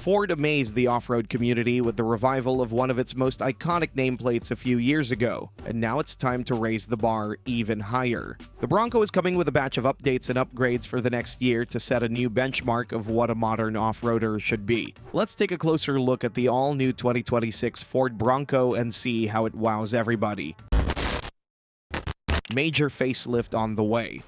Ford amazed the off-road community with the revival of one of its most iconic nameplates a few years ago, and now it's time to raise the bar even higher. The Bronco is coming with a batch of updates and upgrades for the next year to set a new benchmark of what a modern off-roader should be. Let's take a closer look at the all-new 2026 Ford Bronco and see how it wows everybody. Major facelift on the way.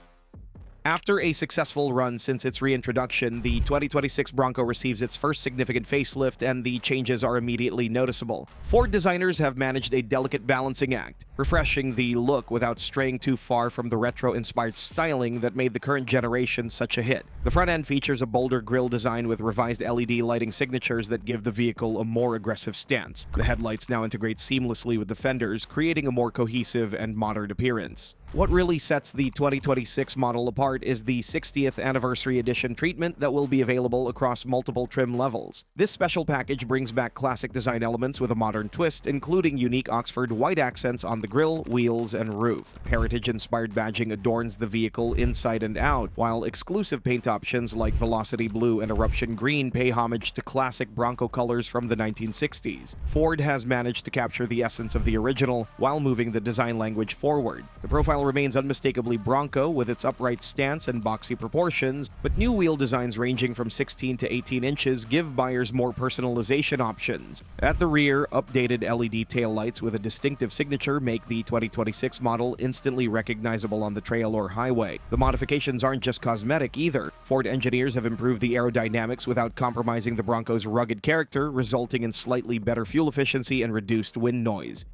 After a successful run since its reintroduction, the 2026 Bronco receives its first significant facelift, and the changes are immediately noticeable. Ford designers have managed a delicate balancing act, refreshing the look without straying too far from the retro-inspired styling that made the current generation such a hit. The front end features a bolder grille design with revised LED lighting signatures that give the vehicle a more aggressive stance. The headlights now integrate seamlessly with the fenders, creating a more cohesive and modern appearance. What really sets the 2026 model apart is the 60th Anniversary Edition treatment that will be available across multiple trim levels. This special package brings back classic design elements with a modern twist, including unique Oxford white accents on the grille, wheels, and roof. Heritage-inspired badging adorns the vehicle inside and out, while exclusive paint options like Velocity Blue and Eruption Green pay homage to classic Bronco colors from the 1960s. Ford has managed to capture the essence of the original while moving the design language forward. The profile remains unmistakably Bronco with its upright stance and boxy proportions, but new wheel designs ranging from 16 to 18 inches give buyers more personalization options. At the rear, updated LED taillights with a distinctive signature make the 2026 model instantly recognizable on the trail or highway. The modifications aren't just cosmetic either. Ford engineers have improved the aerodynamics without compromising the Bronco's rugged character, resulting in slightly better fuel efficiency and reduced wind noise.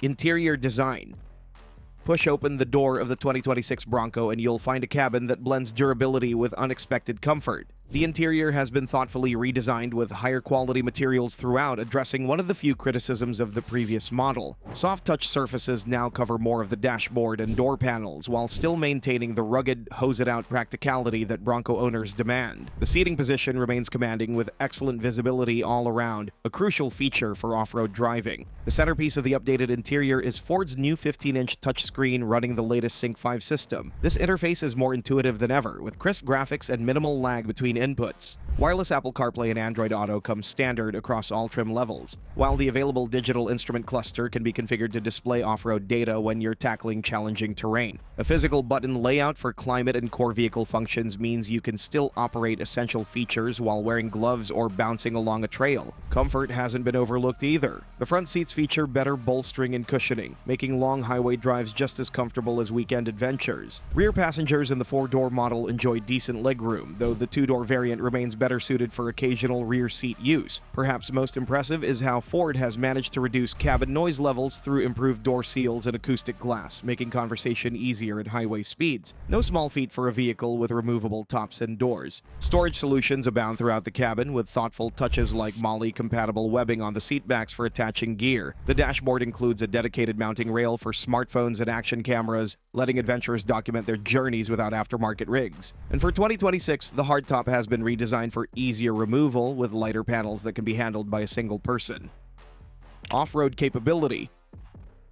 Interior design. Push open the door of the 2026 Bronco and you'll find a cabin that blends durability with unexpected comfort. The interior has been thoughtfully redesigned with higher quality materials throughout, addressing one of the few criticisms of the previous model. Soft touch surfaces now cover more of the dashboard and door panels, while still maintaining the rugged, hose-it-out practicality that Bronco owners demand. The seating position remains commanding with excellent visibility all around, a crucial feature for off-road driving. The centerpiece of the updated interior is Ford's new 15-inch touchscreen running the latest Sync 5 system. This interface is more intuitive than ever, with crisp graphics and minimal lag between inputs. Wireless Apple CarPlay and Android Auto come standard across all trim levels, while the available digital instrument cluster can be configured to display off-road data when you're tackling challenging terrain. A physical button layout for climate and core vehicle functions means you can still operate essential features while wearing gloves or bouncing along a trail. Comfort hasn't been overlooked either. The front seats feature better bolstering and cushioning, making long highway drives just as comfortable as weekend adventures. Rear passengers in the 4-door model enjoy decent legroom, though the 2-door variant remains better suited for occasional rear seat use. Perhaps most impressive is how Ford has managed to reduce cabin noise levels through improved door seals and acoustic glass, making conversation easier at highway speeds. No small feat for a vehicle with removable tops and doors. Storage solutions abound throughout the cabin, with thoughtful touches like MOLLE-compatible webbing on the seatbacks for attaching gear. The dashboard includes a dedicated mounting rail for smartphones and action cameras, letting adventurers document their journeys without aftermarket rigs. And for 2026, the hardtop has been redesigned for easier removal with lighter panels that can be handled by a single person. Off-road capability.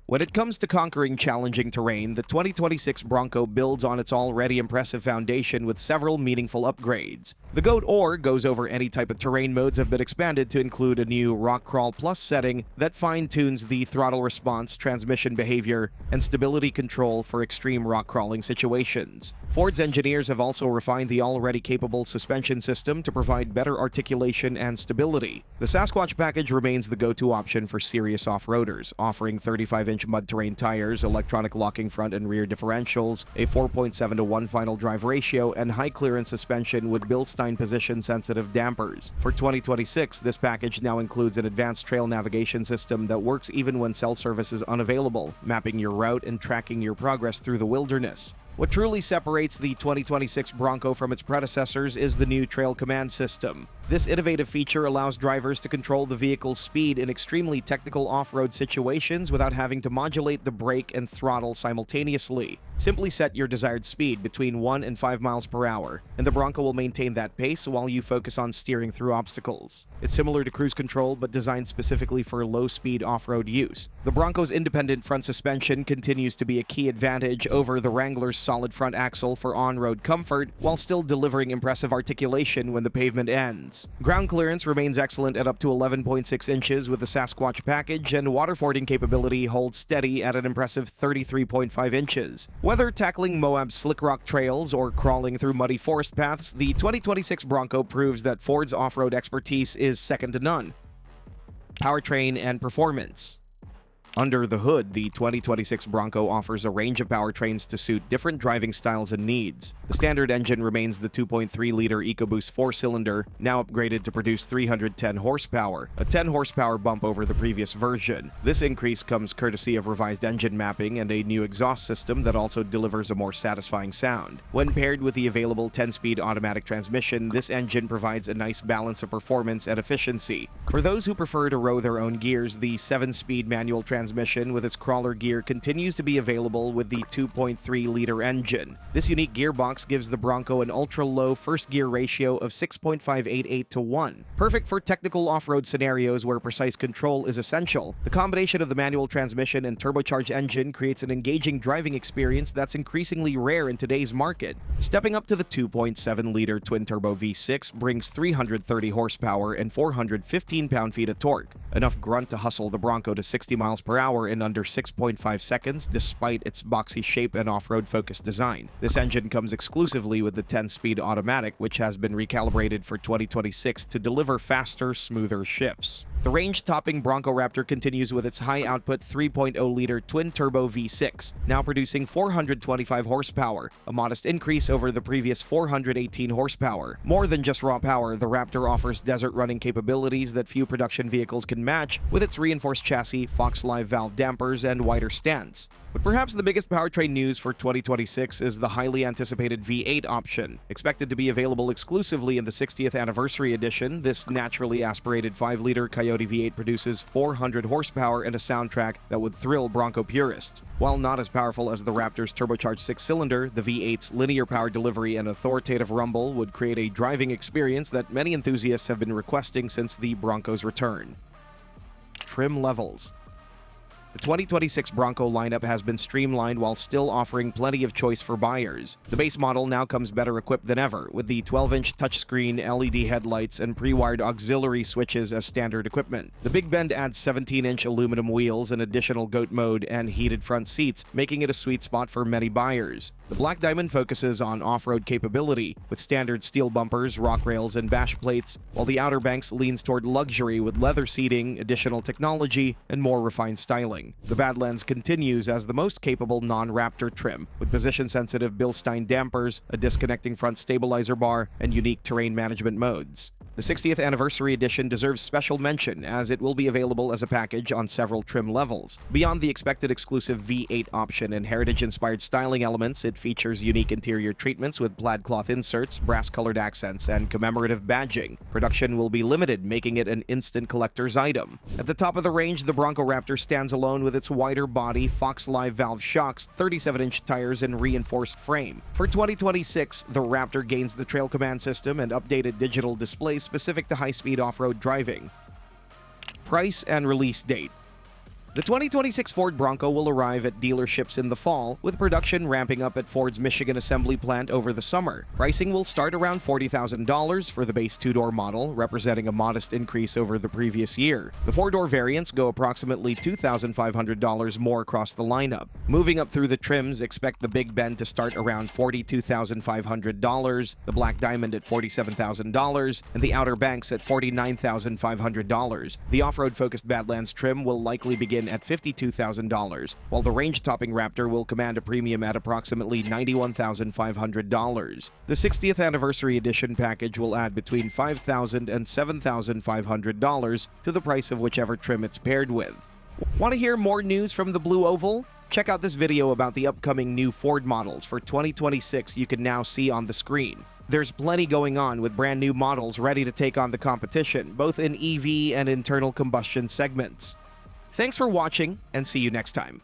When it comes to conquering challenging terrain, the 2026 Bronco builds on its already impressive foundation with several meaningful upgrades. The GOAT Ore goes over any type of terrain modes have been expanded to include a new Rock Crawl Plus setting that fine-tunes the throttle response, transmission behavior, and stability control for extreme rock crawling situations. Ford's engineers have also refined the already capable suspension system to provide better articulation and stability. The Sasquatch package remains the go-to option for serious off-roaders, offering 35-inch mud terrain tires, electronic locking front and rear differentials, a 4.7:1 final drive ratio, and high clearance suspension with Bilstein position sensitive dampers. For 2026, this package now includes an advanced trail navigation system that works even when cell service is unavailable, mapping your route and tracking your progress through the wilderness. What truly separates the 2026 Bronco from its predecessors is the new Trail Command System. This innovative feature allows drivers to control the vehicle's speed in extremely technical off-road situations without having to modulate the brake and throttle simultaneously. Simply set your desired speed between 1 and 5 miles per hour, and the Bronco will maintain that pace while you focus on steering through obstacles. It's similar to cruise control, but designed specifically for low-speed off-road use. The Bronco's independent front suspension continues to be a key advantage over the Wrangler's solid front axle for on-road comfort, while still delivering impressive articulation when the pavement ends. performance. Ground clearance remains excellent at up to 11.6 inches with the Sasquatch package, and water fording capability holds steady at an impressive 33.5 inches. Whether tackling Moab's slick rock trails or crawling through muddy forest paths, the 2026 Bronco proves that Ford's off-road expertise is second to none. Powertrain and performance. Under the hood, the 2026 Bronco offers a range of powertrains to suit different driving styles and needs. The standard engine remains the 2.3-liter EcoBoost 4-cylinder, now upgraded to produce 310 horsepower, a 10-horsepower bump over the previous version. This increase comes courtesy of revised engine mapping and a new exhaust system that also delivers a more satisfying sound. When paired with the available 10-speed automatic transmission, this engine provides a nice balance of performance and efficiency. For those who prefer to row their own gears, the 7-speed manual transmission with its crawler gear continues to be available with the 2.3-liter engine. This unique gearbox gives the Bronco an ultra-low first gear ratio of 6.588 to 1. Perfect for technical off-road scenarios where precise control is essential. The combination of the manual transmission and turbocharged engine creates an engaging driving experience that's increasingly rare in today's market. Stepping up to the 2.7-liter twin-turbo V6 brings 330 horsepower and 415 pound-feet of torque, enough grunt to hustle the Bronco to 60 miles per hour in under 6.5 seconds despite its boxy shape and off-road focused design. This engine comes exclusively with the 10-speed automatic, which has been recalibrated for 2026 to deliver faster, smoother shifts. The range-topping Bronco Raptor continues with its high-output 3.0-liter twin-turbo V6, now producing 425 horsepower, a modest increase over the previous 418 horsepower. More than just raw power, the Raptor offers desert-running capabilities that few production vehicles can match with its reinforced chassis, Fox Live valve dampers, and wider stance. But perhaps the biggest powertrain news for 2026 is the highly anticipated V8 option. Expected to be available exclusively in the 60th Anniversary Edition, this naturally aspirated 5-liter Coyote V8 produces 400 horsepower and a soundtrack that would thrill Bronco purists. While not as powerful as the Raptor's turbocharged 6-cylinder, the V8's linear power delivery and authoritative rumble would create a driving experience that many enthusiasts have been requesting since the Bronco's return. Trim levels. The 2026 Bronco lineup has been streamlined while still offering plenty of choice for buyers. The base model now comes better equipped than ever, with the 12-inch touchscreen, LED headlights, and pre-wired auxiliary switches as standard equipment. The Big Bend adds 17-inch aluminum wheels, an additional GOAT mode, and heated front seats, making it a sweet spot for many buyers. The Black Diamond focuses on off-road capability, with standard steel bumpers, rock rails, and bash plates, while the Outer Banks leans toward luxury with leather seating, additional technology, and more refined styling. The Badlands continues as the most capable non-Raptor trim, with position-sensitive Bilstein dampers, a disconnecting front stabilizer bar, and unique terrain management modes. The 60th Anniversary Edition deserves special mention as it will be available as a package on several trim levels. Beyond the expected exclusive V8 option and heritage-inspired styling elements, it features unique interior treatments with plaid cloth inserts, brass-colored accents, and commemorative badging. Production will be limited, making it an instant collector's item. At the top of the range, the Bronco Raptor stands alone with its wider body, Fox Live valve shocks, 37-inch tires, and reinforced frame. For 2026, the Raptor gains the Trail Command system and updated digital displays specific to high-speed off-road driving. Price and release date. The 2026 Ford Bronco will arrive at dealerships in the fall, with production ramping up at Ford's Michigan assembly plant over the summer. Pricing will start around $40,000 for the base two-door model, representing a modest increase over the previous year. The four-door variants go approximately $2,500 more across the lineup. Moving up through the trims, expect the Big Bend to start around $42,500, the Black Diamond at $47,000, and the Outer Banks at $49,500. The off-road-focused Badlands trim will likely begin at $52,000, while the range-topping Raptor will command a premium at approximately $91,500. The 60th Anniversary Edition package will add between $5,000 and $7,500 to the price of whichever trim it's paired with. Want to hear more news from the Blue Oval? Check out this video about the upcoming new Ford models for 2026 you can now see on the screen. There's plenty going on with brand new models ready to take on the competition, both in EV and internal combustion segments. Thanks for watching, and see you next time.